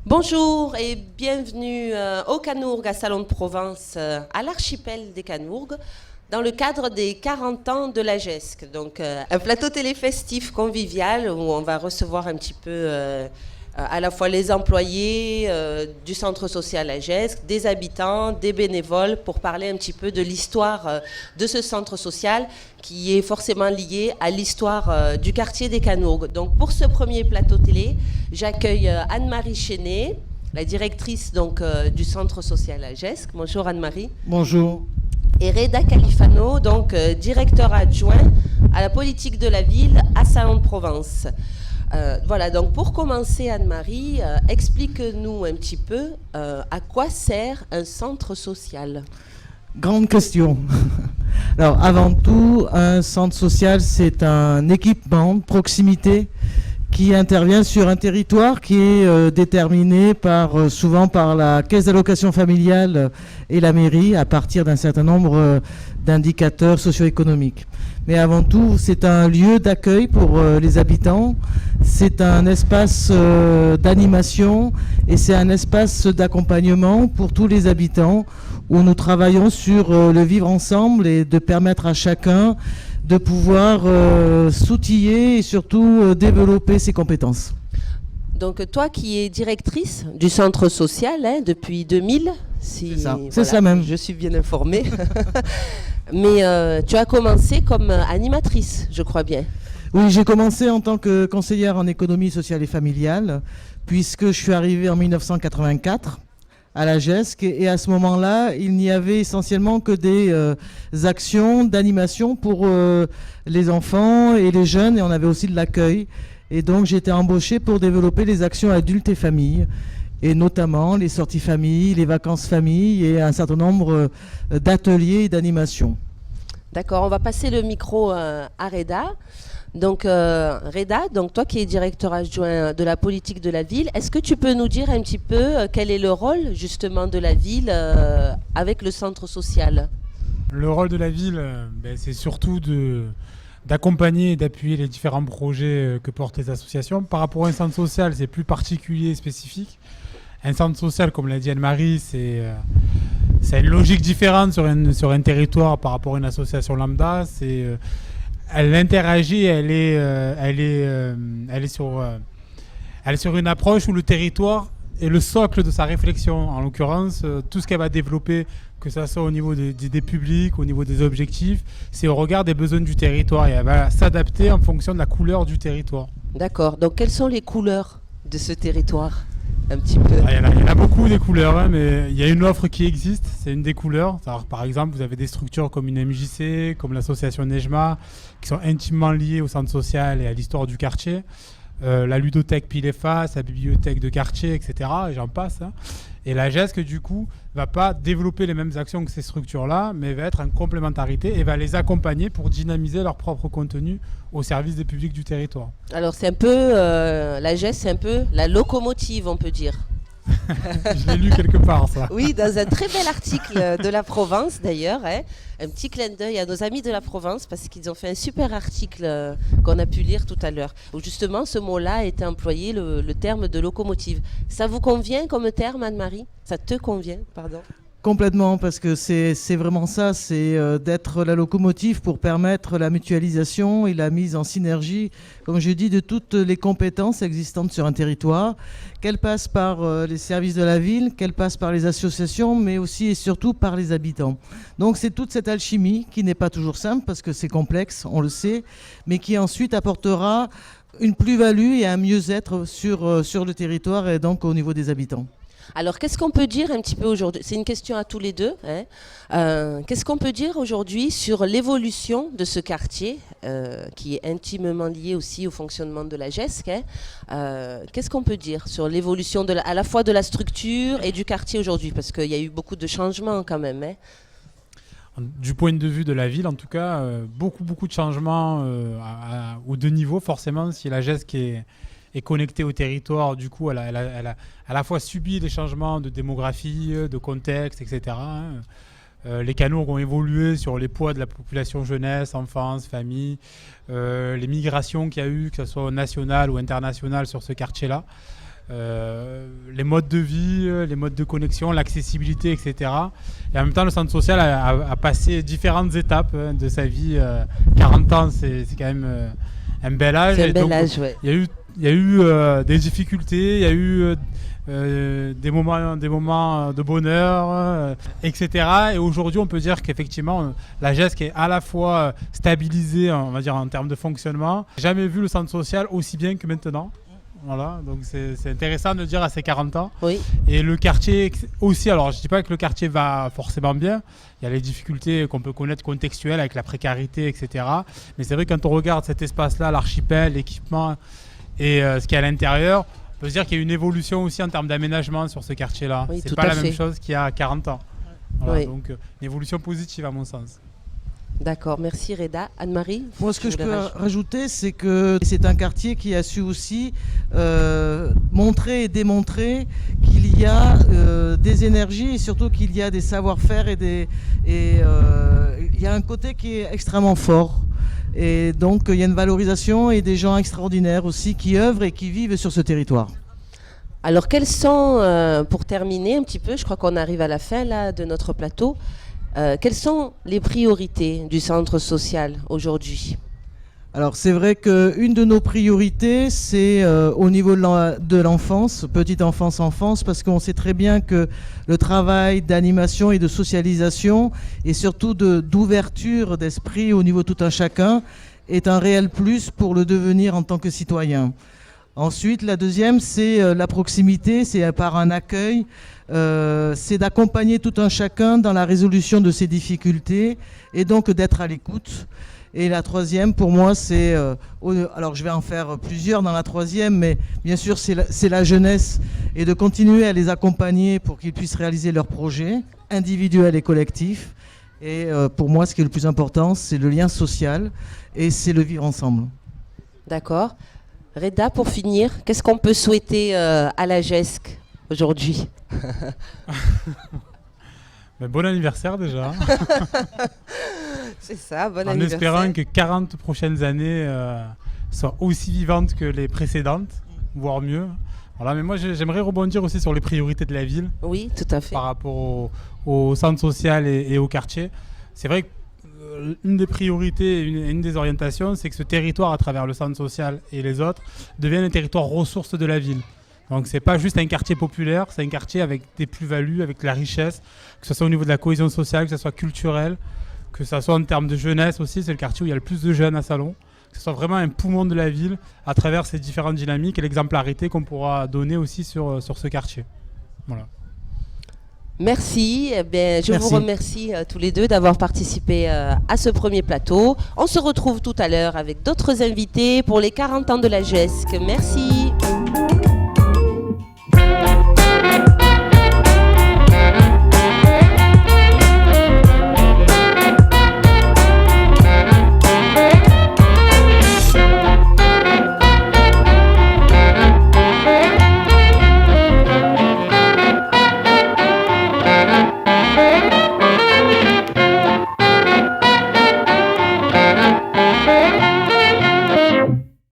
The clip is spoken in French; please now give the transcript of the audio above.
Bonjour et bienvenue au Canourg, à Salon de Provence, à l'archipel des Canourgues, dans le cadre des 40 ans de la GESC. Donc un plateau téléfestif convivial où on va recevoir un petit peu à la fois les employés du centre social à GESC, des habitants, des bénévoles, pour parler un petit peu de l'histoire de ce centre social qui est forcément lié à l'histoire du quartier des Canourgues. Donc pour ce premier plateau télé, j'accueille Anne-Marie Chenet, la directrice donc, du centre social à GESC. Bonjour Anne-Marie. Bonjour. Et Reda Califano, donc directeur adjoint à la politique de la ville à Salon de Provence. Voilà, donc pour commencer, Anne-Marie, explique-nous un petit peu à quoi sert un centre social. Grande question. Alors, avant tout, un centre social, c'est un équipement de proximité qui intervient sur un territoire qui est déterminé souvent par la caisse d'allocation familiale et la mairie à partir d'un certain nombre d'indicateurs socio-économiques. Mais avant tout, c'est un lieu d'accueil pour les habitants, c'est un espace d'animation et c'est un espace d'accompagnement pour tous les habitants où nous travaillons sur le vivre ensemble et de permettre à chacun de pouvoir s'outiller et surtout développer ses compétences. Donc toi qui es directrice du centre social depuis 2000, c'est ça, c'est ça même. Je suis bien informée. Mais tu as commencé comme animatrice, je crois bien. Oui, j'ai commencé en tant que conseillère en économie sociale et familiale, puisque je suis arrivée en 1984 à la GESC, et à ce moment-là, il n'y avait essentiellement que des actions d'animation pour les enfants et les jeunes, et on avait aussi de l'accueil. Et donc j'ai été embauchée pour développer les actions adultes et familles, et notamment les sorties famille, les vacances famille et un certain nombre d'ateliers et d'animations. D'accord, on va passer le micro à Reda. Donc Reda, donc toi qui es directeur adjoint de la politique de la ville, est-ce que tu peux nous dire un petit peu quel est le rôle justement de la ville avec le centre social ? Le rôle de la ville, c'est surtout d'accompagner et d'appuyer les différents projets que portent les associations. Par rapport à un centre social, c'est plus particulier et spécifique. Un centre social, comme l'a dit Anne-Marie, c'est une logique différente sur un territoire par rapport à une association lambda. Elle interagit, elle est sur une approche où le territoire est le socle de sa réflexion. En l'occurrence, tout ce qu'elle va développer, que ce soit au niveau des publics, au niveau des objectifs, c'est au regard des besoins du territoire, et elle va s'adapter en fonction de la couleur du territoire. D'accord. Donc quelles sont les couleurs de ce territoire ? Un petit peu. Il y en a beaucoup des couleurs, mais il y a une offre qui existe, c'est une des couleurs. Alors, par exemple, vous avez des structures comme une MJC, comme l'association Nejma, qui sont intimement liées au centre social et à l'histoire du quartier. La ludothèque Pilefa, sa bibliothèque de quartier, etc. Et j'en passe. Et la GESC, du coup, va pas développer les mêmes actions que ces structures-là, mais va être en complémentarité et va les accompagner pour dynamiser leur propre contenu au service des publics du territoire. Alors c'est un peu, la GESC, c'est un peu la locomotive, on peut dire. Je l'ai lu quelque part, ça. Oui, dans un très bel article de la Provence, d'ailleurs. Un petit clin d'œil à nos amis de la Provence, parce qu'ils ont fait un super article qu'on a pu lire tout à l'heure, où justement ce mot-là a été employé, le terme de locomotive. Ça vous convient comme terme, Anne-Marie ? Ça te convient, pardon ? Complètement, parce que c'est vraiment ça, c'est d'être la locomotive pour permettre la mutualisation et la mise en synergie, comme je dis, de toutes les compétences existantes sur un territoire, qu'elles passent par les services de la ville, qu'elles passent par les associations, mais aussi et surtout par les habitants. Donc c'est toute cette alchimie qui n'est pas toujours simple, parce que c'est complexe, on le sait, mais qui ensuite apportera une plus-value et un mieux-être sur le territoire et donc au niveau des habitants. Alors, qu'est-ce qu'on peut dire un petit peu aujourd'hui? C'est une question à tous les deux. Qu'est-ce qu'on peut dire aujourd'hui sur l'évolution de ce quartier, qui est intimement lié aussi au fonctionnement de la GESC? Qu'est-ce qu'on peut dire sur l'évolution à la fois de la structure et du quartier aujourd'hui? Parce qu'il y a eu beaucoup de changements quand même. Du point de vue de la ville, en tout cas, beaucoup de changements aux deux niveaux. Forcément, si la GESC est connectée au territoire, du coup, elle a à la fois subi des changements de démographie, de contexte, etc. Les Canourgues ont évolué sur les poids de la population jeunesse, enfance, famille, les migrations qu'il y a eu, que ce soit nationales ou internationales sur ce quartier-là. Les modes de vie, les modes de connexion, l'accessibilité, etc. Et en même temps, le centre social a passé différentes étapes de sa vie. 40 ans, c'est quand même un bel âge. C'est un bel âge, ouais. Il y a eu des difficultés, il y a eu des moments de bonheur, etc. Et aujourd'hui, on peut dire qu'effectivement, la GESC est à la fois stabilisée, on va dire, en termes de fonctionnement. J'ai jamais vu le centre social aussi bien que maintenant. Voilà, donc c'est intéressant de le dire à ses 40 ans. Oui. Et le quartier aussi, alors je ne dis pas que le quartier va forcément bien, il y a les difficultés qu'on peut connaître contextuelles avec la précarité, etc. Mais c'est vrai que quand on regarde cet espace-là, l'archipel, l'équipement et ce qu'il y a à l'intérieur, on peut se dire qu'il y a une évolution aussi en termes d'aménagement sur ce quartier-là. Oui, c'est pas la même chose qu'il y a 40 ans. Voilà, oui. donc une évolution positive à mon sens. D'accord, merci Reda. Anne-Marie? Moi, ce que je peux rajouter, c'est que c'est un quartier qui a su aussi montrer et démontrer qu'il y a des énergies et surtout qu'il y a des savoir-faire il y a un côté qui est extrêmement fort. Et donc, il y a une valorisation et des gens extraordinaires aussi qui œuvrent et qui vivent sur ce territoire. Alors, quels sont, pour terminer un petit peu, je crois qu'on arrive à la fin là, de notre plateau, quelles sont les priorités du centre social aujourd'hui? Alors c'est vrai qu'une de nos priorités, c'est au niveau de l'enfance, petite enfance, parce qu'on sait très bien que le travail d'animation et de socialisation et surtout d'ouverture d'esprit au niveau tout un chacun est un réel plus pour le devenir en tant que citoyen. Ensuite, la deuxième, c'est la proximité, c'est par un accueil, c'est d'accompagner tout un chacun dans la résolution de ses difficultés et donc d'être à l'écoute. Et la troisième, pour moi, c'est... alors, je vais en faire plusieurs dans la troisième, mais bien sûr, c'est la jeunesse et de continuer à les accompagner pour qu'ils puissent réaliser leurs projets individuels et collectifs. Et pour moi, ce qui est le plus important, c'est le lien social et c'est le vivre ensemble. D'accord. Reda, pour finir, qu'est-ce qu'on peut souhaiter à la GESC aujourd'hui? Bon anniversaire déjà. C'est ça, bon anniversaire. En espérant que 40 prochaines années soient aussi vivantes que les précédentes, voire mieux. Voilà, mais moi j'aimerais rebondir aussi sur les priorités de la ville. Oui, tout à fait. Par rapport au centre social et au quartier. C'est vrai que une des priorités, une des orientations, c'est que ce territoire, à travers le centre social et les autres, devienne un territoire ressource de la ville. Donc c'est pas juste un quartier populaire, c'est un quartier avec des plus-values, avec la richesse, que ce soit au niveau de la cohésion sociale, que ce soit culturel, que ce soit en termes de jeunesse aussi, c'est le quartier où il y a le plus de jeunes à Salon, que ce soit vraiment un poumon de la ville à travers ces différentes dynamiques et l'exemplarité qu'on pourra donner aussi sur ce quartier. Voilà. Merci. Je vous remercie tous les deux d'avoir participé à ce premier plateau. On se retrouve tout à l'heure avec d'autres invités pour les 40 ans de la GESC. Merci.